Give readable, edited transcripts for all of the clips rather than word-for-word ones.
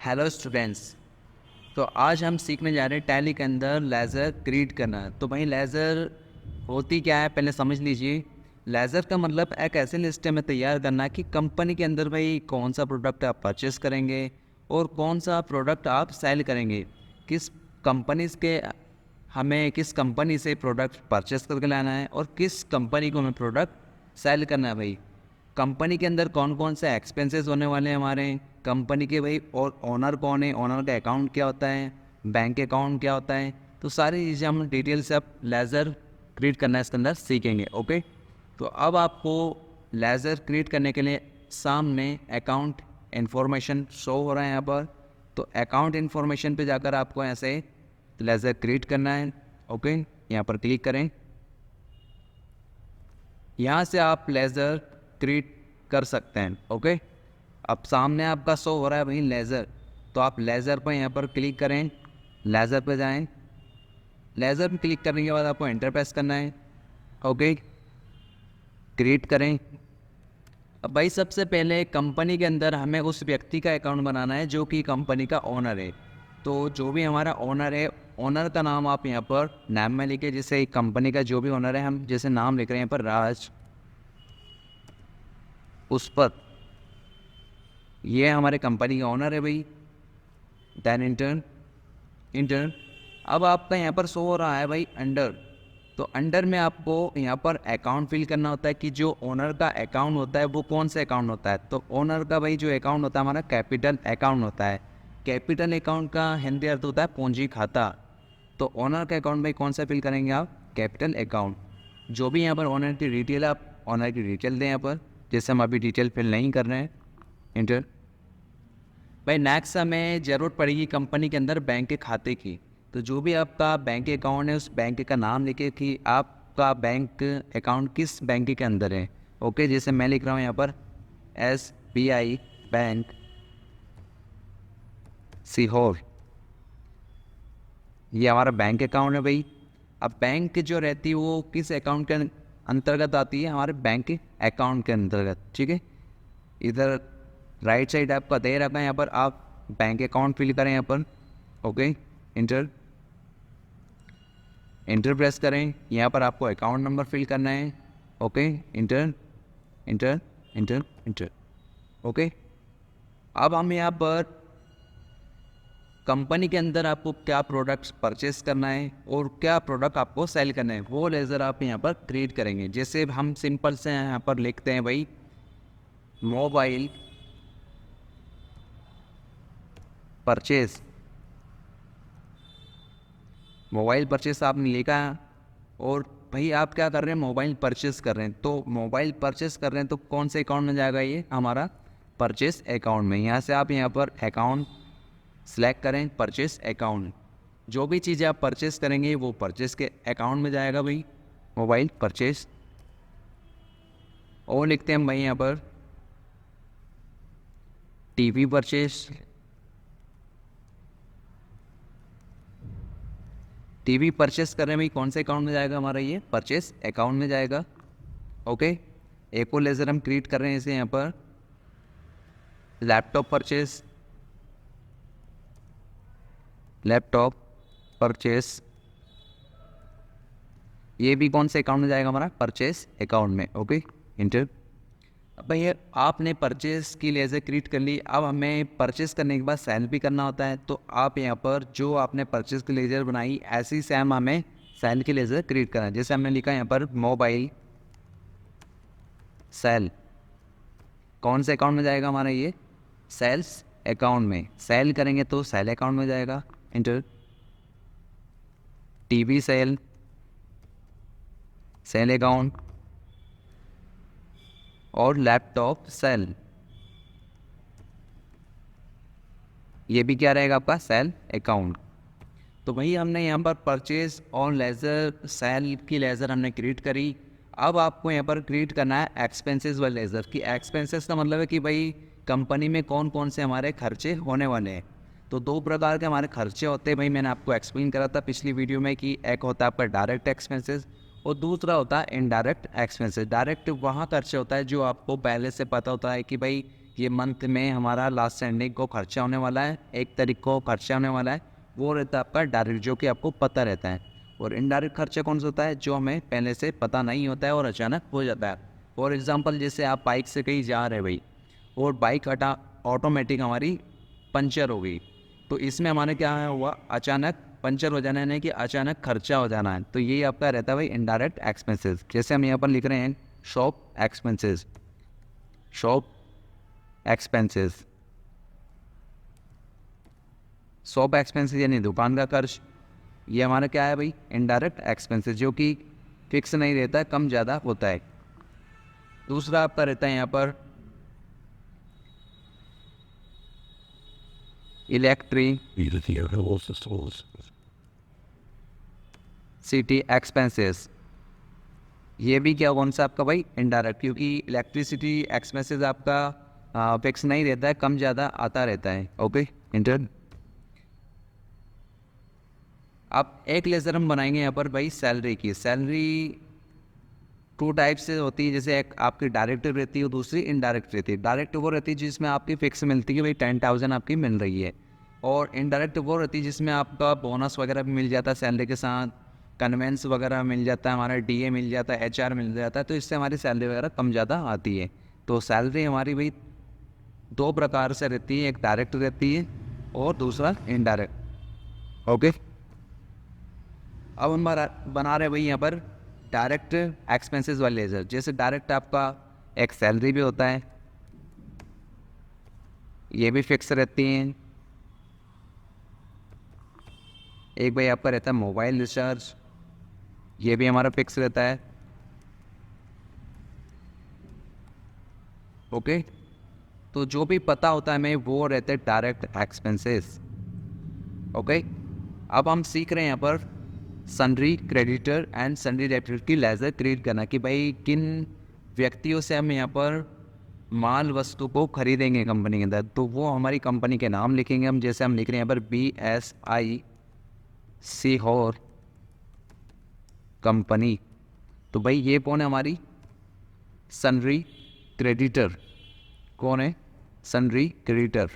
Hello students. तो आज हम सीखने जा रहे हैं टैली के अंदर लेज़र क्रिएट करना। तो भाई लेज़र होती क्या है पहले समझ लीजिए। लेज़र का मतलब एक ऐसे लिस्ट में तैयार करना कि कंपनी के अंदर भाई कौन सा प्रोडक्ट आप परचेस करेंगे और कौन सा प्रोडक्ट आप सेल करेंगे, किस कंपनीज के हमें किस कंपनी से प्रोडक्ट परचेस करके लाना है और किस कंपनी को हमें प्रोडक्ट सेल करना है। भाई कंपनी के अंदर कौन कौन से एक्सपेंसेस होने वाले हैं हमारे, कंपनी के भाई और ओनर कौन है, ओनर का अकाउंट क्या होता है, बैंक अकाउंट क्या होता है, तो सारी चीज़ें हम डिटेल से अब लेज़र क्रिएट करना है इसके अंदर सीखेंगे। ओके, तो अब आपको लेज़र क्रिएट करने के लिए सामने अकाउंट इन्फॉर्मेशन शो हो रहा है यहाँ पर। तो अकाउंट इन्फॉर्मेशन पे जाकर आपको ऐसे लेज़र क्रिएट करना है। ओके, यहाँ पर क्लिक करें। यहाँ से आप लेज़र क्रिएट कर सकते हैं। ओके, अब सामने आपका शो हो रहा है भाई लेज़र, तो आप लेज़र पर यहाँ पर क्लिक करें, लेज़र पर जाएं। लेज़र पर क्लिक करने के बाद आपको एंटर प्रेस करना है। ओके, क्रिएट करें। अब भाई सबसे पहले कंपनी के अंदर हमें उस व्यक्ति का अकाउंट बनाना है जो कि कंपनी का ओनर है। तो जो भी हमारा ओनर है, ओनर का नाम आप यहाँ पर नाम में लिखे। जैसे कंपनी का जो भी ओनर है, हम जैसे नाम लिख रहे हैं यहाँ पर राज पुष्पक, ये हमारे कंपनी का ओनर है भाई। Then enter enter. अब आपका यहाँ पर शो हो रहा है भाई अंडर। तो अंडर में आपको यहाँ पर अकाउंट फिल करना होता है कि जो ओनर का अकाउंट होता है वो कौन सा अकाउंट होता है। तो ओनर का भाई जो अकाउंट होता है हमारा कैपिटल अकाउंट होता है। कैपिटल अकाउंट का हिंदी अर्थ होता है पूंजी खाता। तो ओनर का अकाउंट भाई कौन सा फिल करेंगे आप, कैपिटल अकाउंट। जो भी यहाँ पर ओनर की डिटेल है, आप ओनर की डिटेल दें यहाँ पर, जैसे हम अभी डिटेल फिल नहीं कर रहे हैं। इंटर। भाई नेक्स्ट हमें ज़रूरत पड़ेगी कंपनी के अंदर बैंक के खाते की। तो जो भी आपका बैंक अकाउंट है उस बैंक का नाम लिखे कि आपका बैंक अकाउंट किस बैंक के अंदर है। ओके, जैसे मैं लिख रहा हूँ यहाँ पर SBI बैंक सीहोर, ये हमारा बैंक अकाउंट है भाई। अब बैंक जो रहती है वो किस अकाउंट के अंतर्गत आती है, हमारे बैंक अकाउंट के अंतर्गत। ठीक है, इधर राइट साइड आपका दे रखा है, यहाँ पर आप बैंक अकाउंट फिल करें यहाँ पर। ओके, इंटर इंटर प्रेस करें। यहाँ पर आपको अकाउंट नंबर फिल करना है। Okay, inter inter inter inter. Okay, अब हम यहाँ पर कंपनी के अंदर आपको क्या प्रोडक्ट्स परचेस करना है और क्या प्रोडक्ट आपको सेल करना है वो लेज़र आप यहाँ पर क्रिएट करेंगे। जैसे हम सिंपल से यहाँ पर लिखते हैं भाई मोबाइल परचेस। मोबाइल परचेस आपने लिखा और भाई आप क्या कर रहे हैं, मोबाइल परचेस कर रहे हैं। तो मोबाइल परचेस कर रहे हैं तो कौन से अकाउंट में जाएगा, ये हमारा परचेस अकाउंट में। यहाँ से आप यहाँ पर अकाउंट सेलेक्ट करें, परचेस अकाउंट। जो भी चीज़ें आप परचेस करेंगे वो परचेस के अकाउंट में जाएगा भाई, मोबाइल परचेस। और लिखते हैं हम भाई यहाँ पर टीवी परचेस। टीवी परचेस कर रहे हैं भाई, कौन से अकाउंट में जाएगा हमारा, ये परचेस अकाउंट में जाएगा। ओके, एक और लेज़र हम क्रिएट कर रहे हैं इसे यहाँ पर लैपटॉप परचेस, लैपटॉप परचेस। ये भी कौन से अकाउंट में जाएगा, हमारा परचेस अकाउंट में। Okay, inter. अब भैया आपने परचेस की लेज़र क्रिएट कर ली। अब हमें परचेस करने के बाद सेल भी करना होता है। तो आप यहाँ पर जो आपने परचेस की लेज़र बनाई ऐसी सेम हमें सेल की लेज़र क्रिएट करना है। जैसे हमने लिखा यहाँ पर मोबाइल सेल, कौन से अकाउंट में जाएगा हमारा, ये सेल्स अकाउंट में। सेल करेंगे तो सेल अकाउंट में जाएगा। Enter. TV sale, sale account. और लैपटॉप सेल, ये भी क्या रहेगा आपका, सेल अकाउंट। तो वही हमने यहाँ पर परचेज और लेज़र सेल की लेज़र हमने क्रिएट करी। अब आपको यहाँ पर क्रिएट करना है एक्सपेंसेस वाले लेज़र की। एक्सपेंसेस का मतलब है कि भाई कंपनी में कौन कौन से हमारे खर्चे होने वाले हैं। तो दो प्रकार के हमारे खर्चे होते हैं भाई, मैंने आपको एक्सप्लेन करा था पिछली वीडियो में कि एक होता है आपका डायरेक्ट एक्सपेंसेस और दूसरा होता है इनडायरेक्ट एक्सपेंसेस। डायरेक्ट वहाँ खर्चे होता है जो आपको पहले से पता होता है कि भाई ये मंथ में हमारा लास्ट संडे को खर्चा होने वाला है, 1 तारीख को खर्चा होने वाला है, वो रहता है आपका डायरेक्ट, जो कि आपको पता रहता है। और इनडायरेक्ट खर्चा कौन सा होता है, जो हमें पहले से पता नहीं होता है और अचानक हो जाता है। फॉर एग्जांपल जैसे आप बाइक से कहीं जा रहे भाई, और बाइक ऑटोमेटिक हमारी पंचर हो गई, तो इसमें हमारे क्या हुआ, अचानक पंचर हो जाना है, यानी कि अचानक खर्चा हो जाना है। तो यही आपका रहता है भाई इनडायरेक्ट एक्सपेंसेस। जैसे हम यहाँ पर लिख रहे हैं shop expenses, shop expenses, shop expenses यानी दुकान का खर्च, ये हमारा क्या है भाई, इनडायरेक्ट एक्सपेंसेस, जो कि फिक्स नहीं रहता है, कम ज़्यादा होता है। दूसरा आपका रहता है यहाँ पर इलेक्ट्रिसिटी एक्सपेंसेस, ये भी क्या कौन सा आपका भाई इनडायरेक्ट, क्योंकि इलेक्ट्रिसिटी एक्सपेंसेस आपका फिक्स नहीं रहता है, कम ज़्यादा आता रहता है। Okay inter. अब एक लेज़र हम बनाएंगे यहाँ पर भाई सैलरी की। सैलरी 2 टाइप से होती है, जैसे एक आपकी डायरेक्ट रहती है और दूसरी इनडायरेक्ट रहती है। डायरेक्ट वो रहती है जिसमें आपकी फिक्स मिलती है भाई 10,000 आपकी मिल रही है, और इनडायरेक्ट वो रहती है जिसमें आपका बोनस वगैरह भी मिल जाता है सैलरी के साथ, कन्वेंस वगैरह मिल जाता है, हमारा डीए मिल जाता है, एचआर मिल जाता है, तो इससे हमारी सैलरी वगैरह कम ज़्यादा आती है। तो सैलरी हमारी भाई 2 प्रकार से रहती है, एक डायरेक्ट रहती है और दूसरा इनडायरेक्ट। ओके, अब हम बना रहे भाई यहाँ पर डायरेक्ट एक्सपेंसेस वाले लेज़र। जैसे डायरेक्ट आपका एक सैलरी भी होता है, ये भी फिक्स रहती हैं। एक भाई आपका रहता है मोबाइल रिचार्ज, ये भी हमारा फिक्स रहता है। ओके, तो जो भी पता होता है हमें वो रहते हैं डायरेक्ट एक्सपेंसेस। ओके, अब हम सीख रहे हैं यहाँ पर sundry creditor and sundry debtor की लेज़र क्रिएट करना, कि भाई किन व्यक्तियों से हम यहाँ पर माल वस्तु को खरीदेंगे कंपनी के अंदर, तो वो हमारी कंपनी के नाम लिखेंगे हम। जैसे हम लिख रहे हैं यहाँ पर BSI सीहोर कंपनी, तो भाई ये कौन है, हमारी सन्ड्री क्रेडिटर। कौन है, सन्ड्री क्रेडिटर,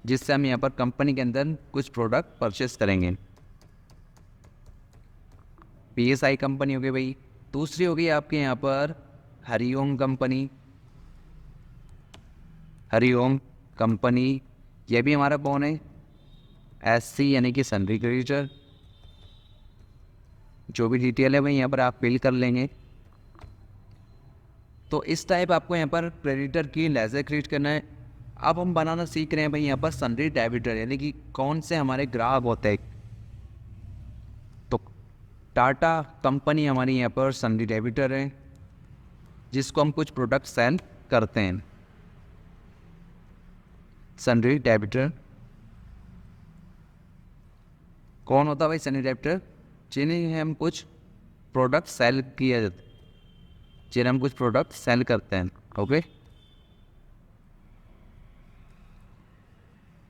जिससे हम यहाँ पर कंपनी के अंदर कुछ प्रोडक्ट परचेस करेंगे। PSI कंपनी हो गई भाई। दूसरी हो गई आपके यहाँ पर हरिओम कंपनी, हरिओम कंपनी, ये भी हमारा कौन है, SC यानी कि सन्ड्री क्रेडिटर। जो भी डिटेल है भाई यहाँ पर आप फिल कर लेंगे। तो इस टाइप आपको यहाँ पर क्रेडिटर की लेज़र क्रिएट करना है। अब हम बनाना सीख रहे हैं भाई यहाँ पर सन्ड्री डेबिटर, यानी कि कौन से हमारे ग्राहक होते हैं। तो टाटा कंपनी हमारी यहाँ पर सन्ड्री डेबिटर है, जिसको हम कुछ प्रोडक्ट सेल करते हैं। सन्ड्री डेबिटर कौन होता है भाई, सन्ड्री डेबिटर जिन्हें हम कुछ प्रोडक्ट सेल किया जाता है, जिन्हें हम कुछ प्रोडक्ट सेल करते हैं। ओके,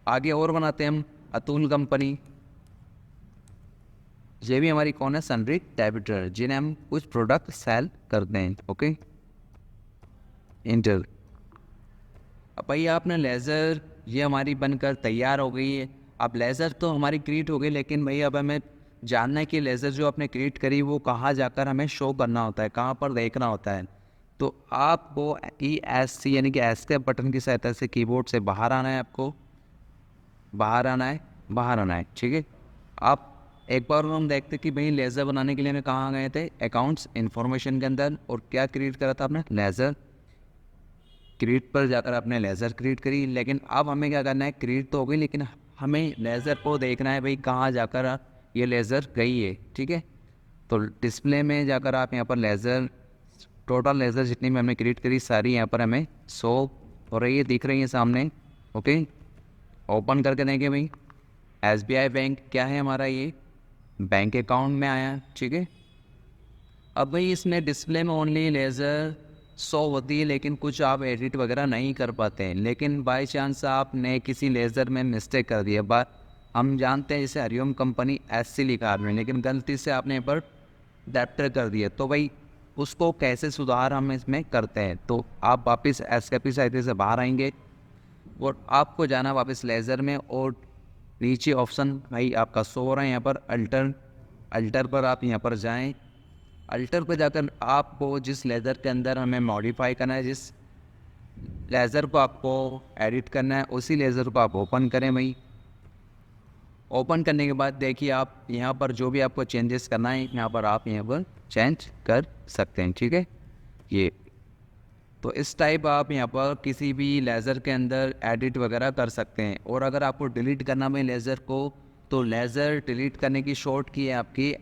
आगे और बनाते हैं हम अतुल कंपनी, ये भी हमारी कौन है, सन्ड्री डेबिटर, जिन्हें हम कुछ प्रोडक्ट सेल करते हैं। Okay inter. अब भाई आपने लेज़र ये हमारी बनकर तैयार हो गई है। अब लेज़र तो हमारी क्रिएट हो गई, लेकिन भाई अब हमें जानना है कि लेज़र जो आपने क्रिएट करी वो कहाँ जाकर हमें शो करना होता है, कहाँ पर देखना होता है। तो आपको ESC यानी कि एस्केप बटन की सहायता से कीबोर्ड से बाहर आना है, आपको बाहर आना है, बाहर आना है। ठीक है, आप एक बार हम देखते कि भाई लेज़र बनाने के लिए हमें कहाँ गए थे, अकाउंट्स इन्फॉर्मेशन के अंदर, और क्या क्रिएट करा था आपने, लेज़र क्रिएट पर जाकर आपने लेज़र क्रिएट करी। लेकिन अब हमें क्या करना है, क्रिएट तो हो गई, लेकिन हमें लेज़र को देखना है भाई कहाँ जाकर ये लेज़र गई है। ठीक है, तो डिस्प्ले में जाकर आप यहाँ पर लेज़र, टोटल लेज़र जितनी भी हमने क्रिएट करी सारी यहाँ पर हमें शो हो रही है, दिख रही है सामने। ओके, ओपन करके देंगे भाई। SBI बैंक क्या है हमारा, ये बैंक अकाउंट में आया। ठीक है, अब भाई इसमें डिस्प्ले में ओनली लेज़र शो होती है, लेकिन कुछ आप एडिट वगैरह नहीं कर पाते हैं। लेकिन बाई चांस आपने किसी लेज़र में मिस्टेक कर दिया, हम जानते हैं जैसे हरिओम कंपनी SC लिखा आपने, लेकिन गलती से आपने यहाँ पर डेप्टर कर दिया, तो भाई उसको कैसे सुधार हम इसमें करते हैं। तो आप वापस एस्केप की सहायता से बाहर आएंगे और आपको जाना वापस लेज़र में, और नीचे ऑप्शन भाई आपका शो हो रहा है यहाँ पर अल्टर। अल्टर पर आप यहाँ पर जाएं। अल्टर पर जाकर आपको जिस लेज़र के अंदर हमें मॉडिफाई करना है, जिस लेज़र को आपको एडिट करना है, उसी लेज़र को आप ओपन करें भाई। ओपन करने के बाद देखिए आप यहाँ पर जो भी आपको चेंजेस करना है यहाँ पर आप यहाँ पर चेंज कर सकते हैं, ठीक है। ये तो इस टाइप आप यहाँ पर किसी भी लेज़र के अंदर एडिट वगैरह कर सकते हैं। और अगर आपको डिलीट करना है लेज़र को, तो लेज़र डिलीट करने की शॉर्ट की है आपकी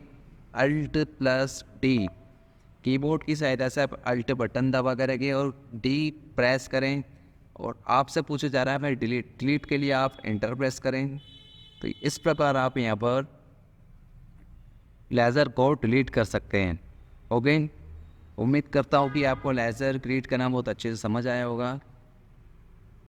Alt+D। कीबोर्ड की सहायता से आप अल्ट बटन दबा कर रखिए और डी प्रेस करें, और आपसे पूछा जा रहा है मैं डिलीट के लिए आप एंटर प्रेस करें। तो इस प्रकार आप यहाँ पर लेज़र को डिलीट कर सकते हैं। ओके, उम्मीद करता हूँ कि आपको लेज़र क्रिएट करना बहुत अच्छे से समझ आया होगा।